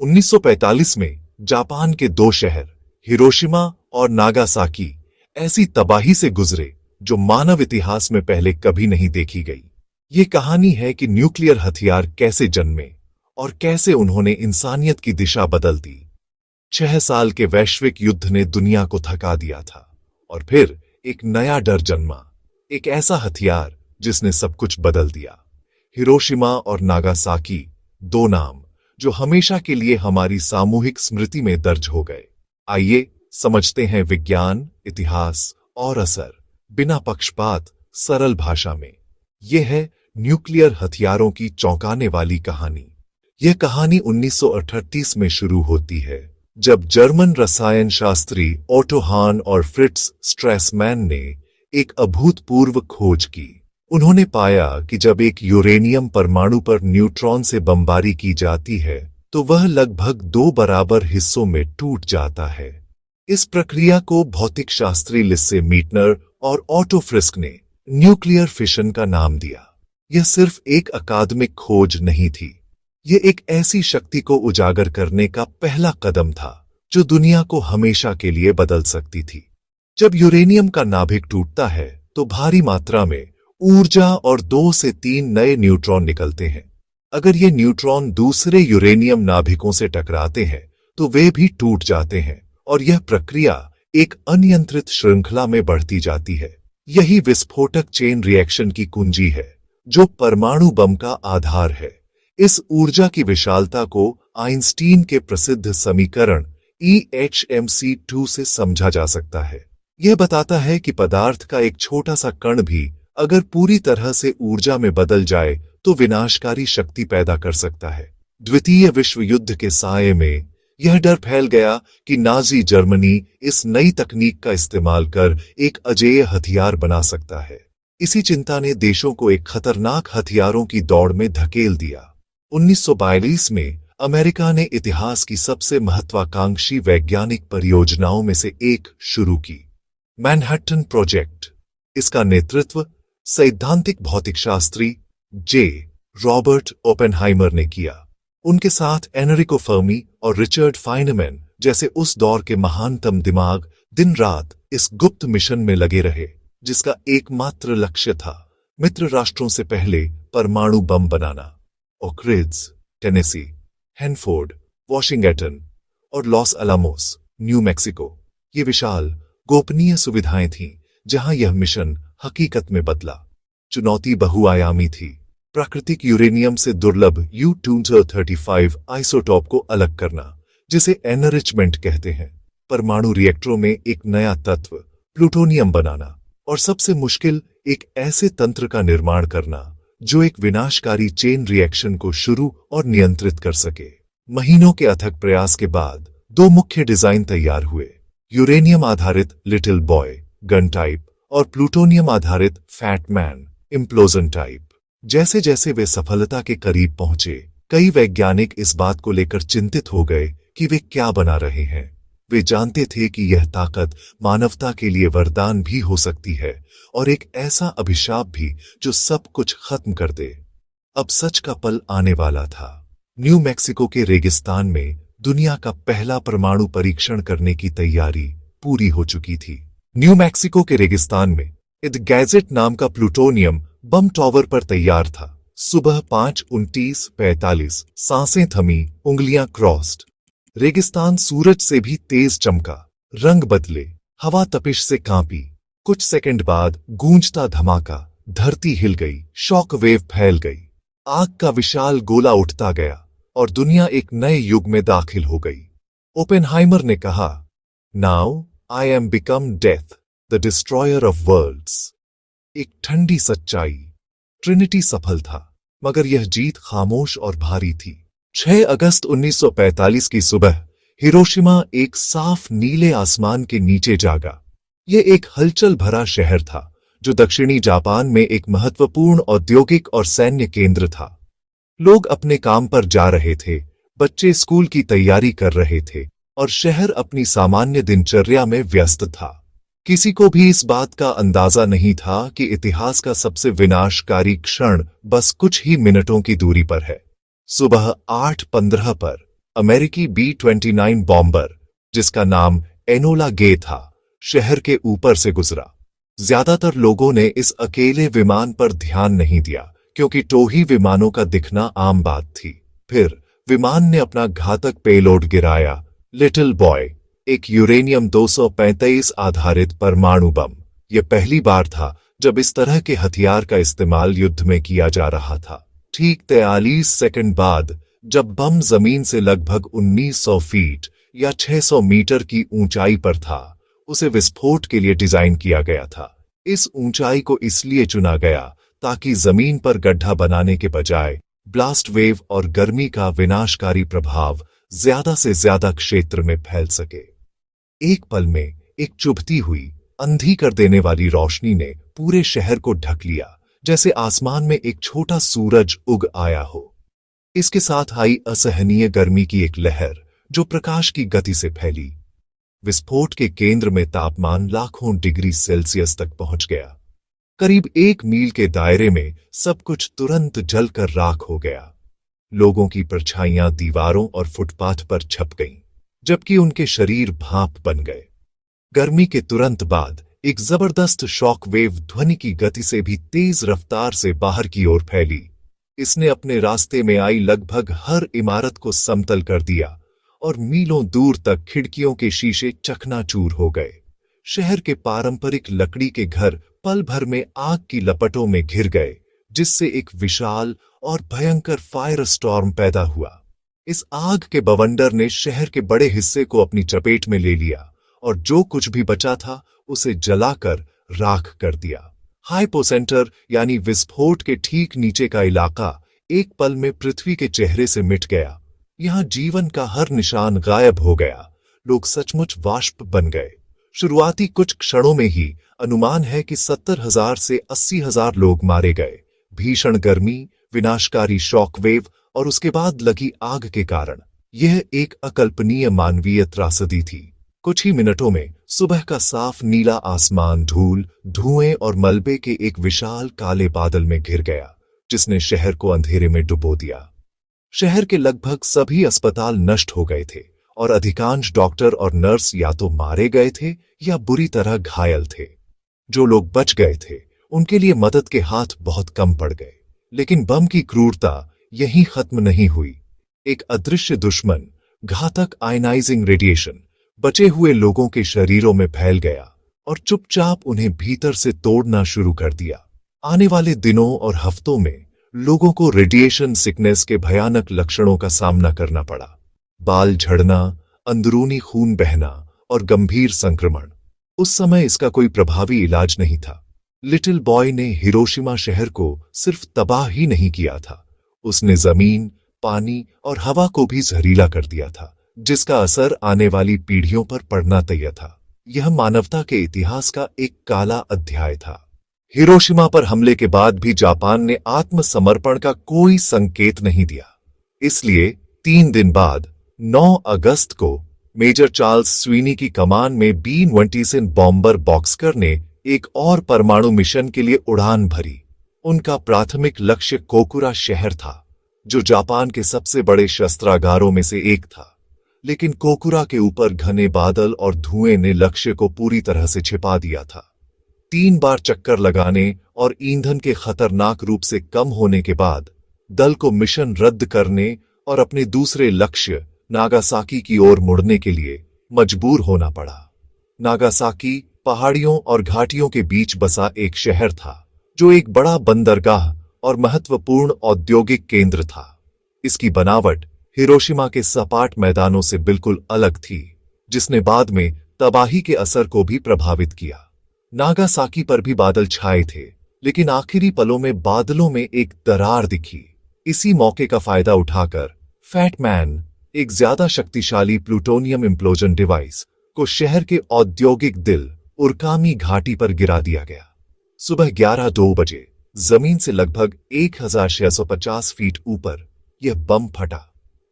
1945 में जापान के दो शहर हिरोशिमा और नागासाकी ऐसी तबाही से गुजरे जो मानव इतिहास में पहले कभी नहीं देखी गई। ये कहानी है कि न्यूक्लियर हथियार कैसे जन्मे और कैसे उन्होंने इंसानियत की दिशा बदल दी। 6 साल के वैश्विक युद्ध ने दुनिया को थका दिया था और फिर एक नया डर जन्मा, एक ऐसा हथियार जिसने सब कुछ बदल दिया। हिरोशिमा और नागासाकी, दो नाम जो हमेशा के लिए हमारी सामूहिक स्मृति में दर्ज हो गए। आइए समझते हैं विज्ञान, इतिहास और असर, बिना पक्षपात, सरल भाषा में। यह है न्यूक्लियर हथियारों की चौंकाने वाली कहानी। यह कहानी 1938 में शुरू होती है, जब जर्मन रसायन शास्त्री ओटो हान और फ्रिट्ज स्ट्रैसमैन ने एक अभूतपूर्व खोज की। उन्होंने पाया कि जब एक यूरेनियम परमाणु पर न्यूट्रॉन से बमबारी की जाती है तो वह लगभग 2 बराबर हिस्सों में टूट जाता है। इस प्रक्रिया को भौतिक शास्त्री लिस्से मीटनर और ऑटो फ्रिस्क ने न्यूक्लियर फिशन का नाम दिया। यह सिर्फ एक अकादमिक खोज नहीं थी, यह एक ऐसी शक्ति को उजागर करने का पहला कदम था जो दुनिया को हमेशा के लिए बदल सकती थी। जब यूरेनियम का नाभिक टूटता है तो भारी मात्रा में ऊर्जा और 2 से 3 नए न्यूट्रॉन निकलते हैं। अगर ये न्यूट्रॉन दूसरे यूरेनियम नाभिकों से टकराते हैं तो वे भी टूट जाते हैं और यह प्रक्रिया एक अनियंत्रित श्रृंखला में बढ़ती जाती है। यही विस्फोटक चेन रिएक्शन की कुंजी है, जो परमाणु बम का आधार है। इस ऊर्जा की विशालता को आइंस्टीन के प्रसिद्ध समीकरण EHmc2 से समझा जा सकता है। यह बताता है कि पदार्थ का एक छोटा सा कण भी अगर पूरी तरह से ऊर्जा में बदल जाए तो विनाशकारी शक्ति पैदा कर सकता है। द्वितीय विश्व युद्ध के साये में यह डर फैल गया कि नाजी जर्मनी इस नई तकनीक का इस्तेमाल कर एक अजेय हथियार बना सकता है। इसी चिंता ने देशों को एक खतरनाक हथियारों की दौड़ में धकेल दिया। 1942 में अमेरिका ने इतिहास की सबसे महत्वाकांक्षी वैज्ञानिक परियोजनाओं में से एक शुरू की, मैनहट्टन प्रोजेक्ट। इसका नेतृत्व सैद्धांतिक भौतिकशास्त्री जे. रॉबर्ट ओपेनहाइमर ने किया। उनके साथ एनरिको फर्मी और रिचर्ड फाइनमैन जैसे उस दौर के महानतम दिमाग दिन रात इस गुप्त मिशन में लगे रहे, जिसका एकमात्र लक्ष्य था मित्र राष्ट्रों से पहले परमाणु बम बनाना। ओक रिज, टेनेसी, हैनफोर्ड, वॉशिंगटन और लॉस अलामोस, न्यू मैक्सिको, ये विशाल गोपनीय सुविधाएं थीं जहां यह मिशन हकीकत में बदला। चुनौती बहुआयामी थी। प्राकृतिक यूरेनियम से दुर्लभ U-235 आइसोटॉप को अलग करना, जिसे एनरिचमेंट कहते हैं, परमाणु रिएक्टरों में एक नया तत्व प्लूटोनियम बनाना, और सबसे मुश्किल एक ऐसे तंत्र का निर्माण करना जो एक विनाशकारी चेन रिएक्शन को शुरू और नियंत्रित कर सके। महीनों के अथक प्रयास के बाद 2 मुख्य डिजाइन तैयार हुए, यूरेनियम आधारित लिटिल बॉय गन टाइप और प्लूटोनियम आधारित फैट मैन इम्प्लोजन टाइप। जैसे जैसे वे सफलता के करीब पहुंचे, कई वैज्ञानिक इस बात को लेकर चिंतित हो गए कि वे क्या बना रहे हैं। वे जानते थे कि यह ताकत मानवता के लिए वरदान भी हो सकती है और एक ऐसा अभिशाप भी जो सब कुछ खत्म कर दे। अब सच का पल आने वाला था। न्यू मैक्सिको के रेगिस्तान में दुनिया का पहला परमाणु परीक्षण करने की तैयारी पूरी हो चुकी थी। न्यू मैक्सिको के रेगिस्तान में इद गैजेट नाम का प्लूटोनियम बम टॉवर पर तैयार था। सुबह 5:29:45, सांसें थमी, उंगलियां क्रॉस्ड। रेगिस्तान सूरज से भी तेज चमका, रंग बदले, हवा तपिश से कांपी। कुछ सेकंड बाद गूंजता धमाका, धरती हिल गई, शॉक वेव फैल गई, आग का विशाल गोला उठता गया और दुनिया एक नए युग में दाखिल हो गई। ओपेनहाइमर ने कहा, now I am become death, the destroyer of worlds। एक ठंडी सच्चाई। ट्रिनिटी सफल था, मगर यह जीत खामोश और भारी थी। 6 अगस्त 1945 की सुबह हिरोशिमा एक साफ नीले आसमान के नीचे जागा। यह एक हलचल भरा शहर था जो दक्षिणी जापान में एक महत्वपूर्ण औद्योगिक और सैन्य केंद्र था। लोग अपने काम पर जा रहे थे, बच्चे स्कूल की तैयारी कर रहे थे और शहर अपनी सामान्य दिनचर्या में व्यस्त था। किसी को भी इस बात का अंदाजा नहीं था कि इतिहास का सबसे विनाशकारी क्षण बस कुछ ही मिनटों की दूरी पर है। सुबह 8:15 पर अमेरिकी B-29 बॉम्बर, जिसका नाम एनोला गे था, शहर के ऊपर से गुजरा। ज्यादातर लोगों ने इस अकेले विमान पर ध्यान नहीं दिया क्योंकि टोही विमानों का दिखना आम बात थी। फिर विमान ने अपना घातक पेलोड गिराया, लिटिल बॉय, एक यूरेनियम 235 आधारित परमाणु बम। यह पहली बार था जब इस तरह के हथियार का इस्तेमाल युद्ध में किया जा रहा था। ठीक 43 सेकंड बाद, जब बम जमीन से लगभग 1900 फीट या 600 मीटर की ऊंचाई पर था, उसे विस्फोट के लिए डिजाइन किया गया था। इस ऊंचाई को इसलिए चुना गया ताकि जमीन पर गड्ढा बनाने के बजाय ब्लास्ट वेव और गर्मी का विनाशकारी प्रभाव ज्यादा से ज्यादा क्षेत्र में फैल सके। एक पल में एक चुभती हुई, अंधी कर देने वाली रोशनी ने पूरे शहर को ढक लिया, जैसे आसमान में एक छोटा सूरज उग आया हो। इसके साथ आई असहनीय गर्मी की एक लहर जो प्रकाश की गति से फैली। विस्फोट के केंद्र में तापमान लाखों डिग्री सेल्सियस तक पहुंच गया। करीब 1 मील के दायरे में सब कुछ तुरंत जलकर राख हो गया। लोगों की परछाइयां दीवारों और फुटपाथ पर छप गईं, जबकि उनके शरीर भाप बन गए। गर्मी के तुरंत बाद एक जबरदस्त शॉक वेव ध्वनि की गति से भी तेज रफ्तार से बाहर की ओर फैली। इसने अपने रास्ते में आई लगभग हर इमारत को समतल कर दिया और मीलों दूर तक खिड़कियों के शीशे चकनाचूर हो गए। शहर के पारंपरिक लकड़ी के घर पल भर में आग की लपटों में घिर गए, जिससे एक विशाल और भयंकर फायर स्टॉर्म पैदा हुआ। इस आग के बवंडर ने शहर के बड़े हिस्से को अपनी चपेट में ले लिया और जो कुछ भी बचा था उसे जलाकर राख कर दिया। हाइपोसेंटर यानी विस्फोट के ठीक नीचे का इलाका एक पल में पृथ्वी के चेहरे से मिट गया। यहां जीवन का हर निशान गायब हो गया। लोग सचमुच वाष्प बन गए। शुरुआती कुछ क्षणों में ही अनुमान है कि 70,000 से 80,000 लोग मारे गए। भीषण गर्मी, विनाशकारी शॉकवेव और उसके बाद लगी आग के कारण यह एक अकल्पनीय मानवीय त्रासदी थी। कुछ ही मिनटों में सुबह का साफ नीला आसमान धूल, धुएं और मलबे के एक विशाल काले बादल में घिर गया, जिसने शहर को अंधेरे में डुबो दिया। शहर के लगभग सभी अस्पताल नष्ट हो गए थे और अधिकांश डॉक्टर और नर्स या तो मारे गए थे या बुरी तरह घायल थे। जो लोग बच गए थे उनके लिए मदद के हाथ बहुत कम पड़ गए। लेकिन बम की क्रूरता यहीं खत्म नहीं हुई। एक अदृश्य दुश्मन, घातक आयनाइजिंग रेडिएशन बचे हुए लोगों के शरीरों में फैल गया और चुपचाप उन्हें भीतर से तोड़ना शुरू कर दिया। आने वाले दिनों और हफ्तों में लोगों को रेडिएशन सिकनेस के भयानक लक्षणों का सामना करना पड़ा। बाल झड़ना, अंदरूनी खून बहना और गंभीर संक्रमण। उस समय इसका कोई प्रभावी इलाज नहीं था। लिटिल बॉय ने हिरोशिमा शहर को सिर्फ तबाह ही नहीं किया था, उसने जमीन, पानी और हवा को भी जहरीला कर दिया था, जिसका असर आने वाली पीढ़ियों पर पड़ना तय था। यह मानवता के इतिहास का एक काला अध्याय था। हिरोशिमा पर हमले के बाद भी जापान ने आत्मसमर्पण का कोई संकेत नहीं दिया। इसलिए 3 दिन बाद 9 अगस्त को मेजर चार्ल्स स्वीनी की कमान में B-29 बॉम्बर बॉक्सकर ने एक और परमाणु मिशन के लिए उड़ान भरी। उनका प्राथमिक लक्ष्य कोकुरा शहर था, जो जापान के सबसे बड़े शस्त्रागारों में से एक था। लेकिन कोकुरा के ऊपर घने बादल और धुएं ने लक्ष्य को पूरी तरह से छिपा दिया था। 3 बार चक्कर लगाने और ईंधन के खतरनाक रूप से कम होने के बाद दल को मिशन रद्द करने और अपने दूसरे लक्ष्य नागासाकी की ओर मुड़ने के लिए मजबूर होना पड़ा। नागासाकी पहाड़ियों और घाटियों के बीच बसा एक शहर था, जो एक बड़ा बंदरगाह और महत्वपूर्ण औद्योगिक केंद्र था। इसकी बनावट हिरोशिमा के सपाट मैदानों से बिल्कुल अलग थी, जिसने बाद में तबाही के असर को भी प्रभावित किया। नागासाकी पर भी बादल छाए थे, लेकिन आखिरी पलों में बादलों में एक दरार दिखी। इसी मौके का फायदा उठाकर फैटमैन, एक ज्यादा शक्तिशाली प्लूटोनियम इम्प्लोजन डिवाइस, को शहर के औद्योगिक दिल उरकामी घाटी पर गिरा दिया गया। सुबह 11:02 बजे जमीन से लगभग 1650 फीट ऊपर यह बम फटा।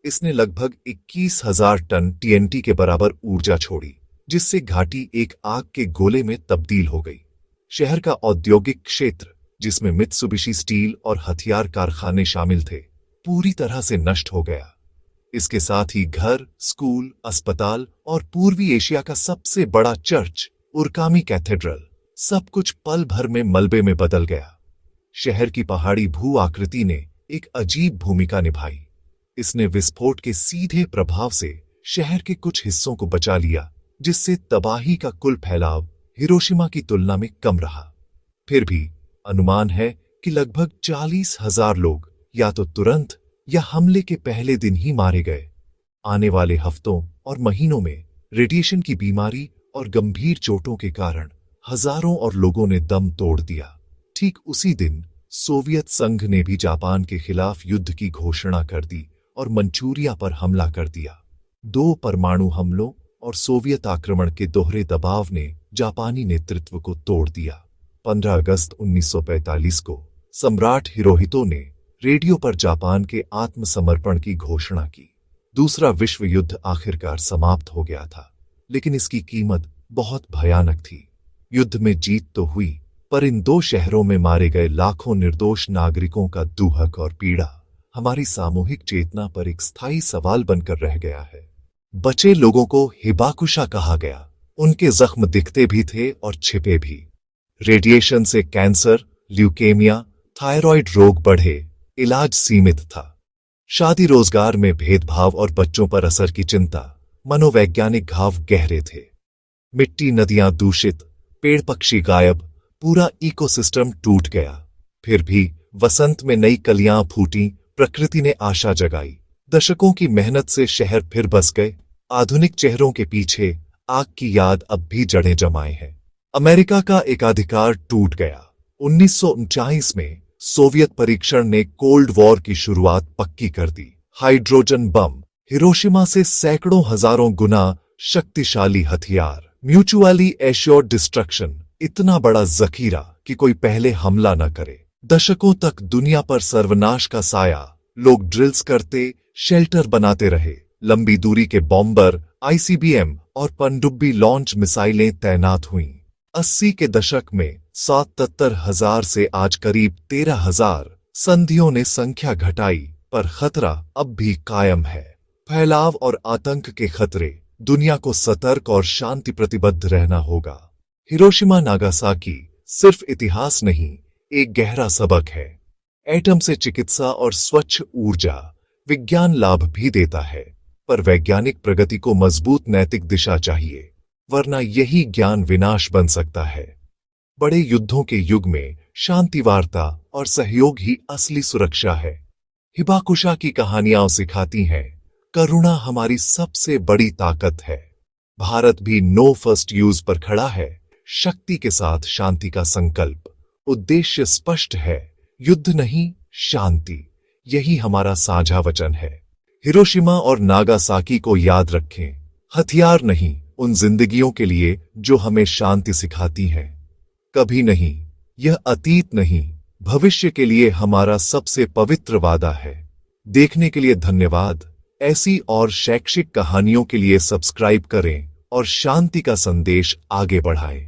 इसने लगभग 21,000 टन TNT के बराबर ऊर्जा छोड़ी, जिससे घाटी एक आग के गोले में तब्दील हो गई। शहर का औद्योगिक क्षेत्र, जिसमें मित्सुबिशी स्टील और हथियार कारखाने शामिल थे, पूरी तरह से नष्ट हो गया। इसके साथ ही घर, स्कूल, अस्पताल और पूर्वी एशिया का सबसे बड़ा चर्च उरकामी कैथेड्रल सब कुछ पल भर में मलबे में बदल गया। शहर की पहाड़ी भू आकृति ने एक अजीब भूमिका निभाई। इसने विस्फोट के सीधे प्रभाव से शहर के कुछ हिस्सों को बचा लिया, जिससे तबाही का कुल फैलाव हिरोशिमा की तुलना में कम रहा। फिर भी अनुमान है कि लगभग 40,000 लोग या तो तुरंत या हमले के पहले दिन ही मारे गए। आने वाले हफ्तों और महीनों में रेडिएशन की बीमारी और गंभीर चोटों के कारण हजारों और लोगों ने दम तोड़ दिया। ठीक उसी दिन सोवियत संघ ने भी जापान के खिलाफ युद्ध की घोषणा कर दी और मंचूरिया पर हमला कर दिया। 2 परमाणु हमलों और सोवियत आक्रमण के दोहरे दबाव ने जापानी नेतृत्व को तोड़ दिया। 15 अगस्त 1945 को सम्राट हिरोहितो ने रेडियो पर जापान के आत्मसमर्पण की घोषणा की। दूसरा विश्व युद्ध आखिरकार समाप्त हो गया था, लेकिन इसकी कीमत बहुत भयानक थी। युद्ध में जीत तो हुई, पर इन 2 शहरों में मारे गए लाखों निर्दोष नागरिकों का दुहक और पीड़ा हमारी सामूहिक चेतना पर एक स्थायी सवाल बनकर रह गया है। बचे लोगों को हिबाकुशा कहा गया। उनके जख्म दिखते भी थे और छिपे भी। रेडिएशन से कैंसर, ल्यूकेमिया, थायराइड रोग बढ़े, इलाज सीमित था। शादी रोजगार में भेदभाव और बच्चों पर असर की चिंता, मनोवैज्ञानिक घाव गहरे थे। मिट्टी, नदियां दूषित, पेड़ पक्षी गायब, पूरा इकोसिस्टम टूट गया। फिर भी वसंत में नई कलियां फूटी, प्रकृति ने आशा जगाई। दशकों की मेहनत से शहर फिर बस गए। आधुनिक चेहरों के पीछे आग की याद अब भी जड़ें जमाए है। अमेरिका का एकाधिकार टूट गया। 1939 में सोवियत परीक्षण ने कोल्ड वॉर की शुरुआत पक्की कर दी। हाइड्रोजन बम, हिरोशिमा से सैकड़ों हजारों गुना शक्तिशाली हथियार, म्यूचुअली एश्योर्ड डिस्ट्रक्शन, इतना बड़ा जखीरा कि कोई पहले हमला न करे। दशकों तक दुनिया पर सर्वनाश का साया। लोग ड्रिल्स करते, शेल्टर बनाते रहे। लंबी दूरी के बॉम्बर, आईसीबीएम और पनडुब्बी लॉन्च मिसाइलें तैनात हुईं। 80 के दशक में 77,000 से आज करीब 13,000 संधियों ने संख्या घटाई, पर खतरा अब भी कायम है। फैलाव और आतंक के खतरे, दुनिया को सतर्क और शांति प्रतिबद्ध रहना होगा। हिरोशिमा नागासाकी सिर्फ इतिहास नहीं, एक गहरा सबक है। एटम से चिकित्सा और स्वच्छ ऊर्जा, विज्ञान लाभ भी देता है, पर वैज्ञानिक प्रगति को मजबूत नैतिक दिशा चाहिए, वरना यही ज्ञान विनाश बन सकता है। बड़े युद्धों के युग में शांति वार्ता और सहयोग ही असली सुरक्षा है। हिबाकुशा की कहानियां सिखाती हैं, करुणा हमारी सबसे बड़ी ताकत है। भारत भी नो फर्स्ट यूज पर खड़ा है। शक्ति के साथ शांति का संकल्प। उद्देश्य स्पष्ट है, युद्ध नहीं, शांति। यही हमारा साझा वचन है। हिरोशिमा और नागासाकी को याद रखें, हथियार नहीं, उन जिंदगियों के लिए जो हमें शांति सिखाती हैं। कभी नहीं, यह अतीत नहीं, भविष्य के लिए हमारा सबसे पवित्र वादा है। देखने के लिए धन्यवाद। ऐसी और शैक्षिक कहानियों के लिए सब्सक्राइब करें और शांति का संदेश आगे बढ़ाएं।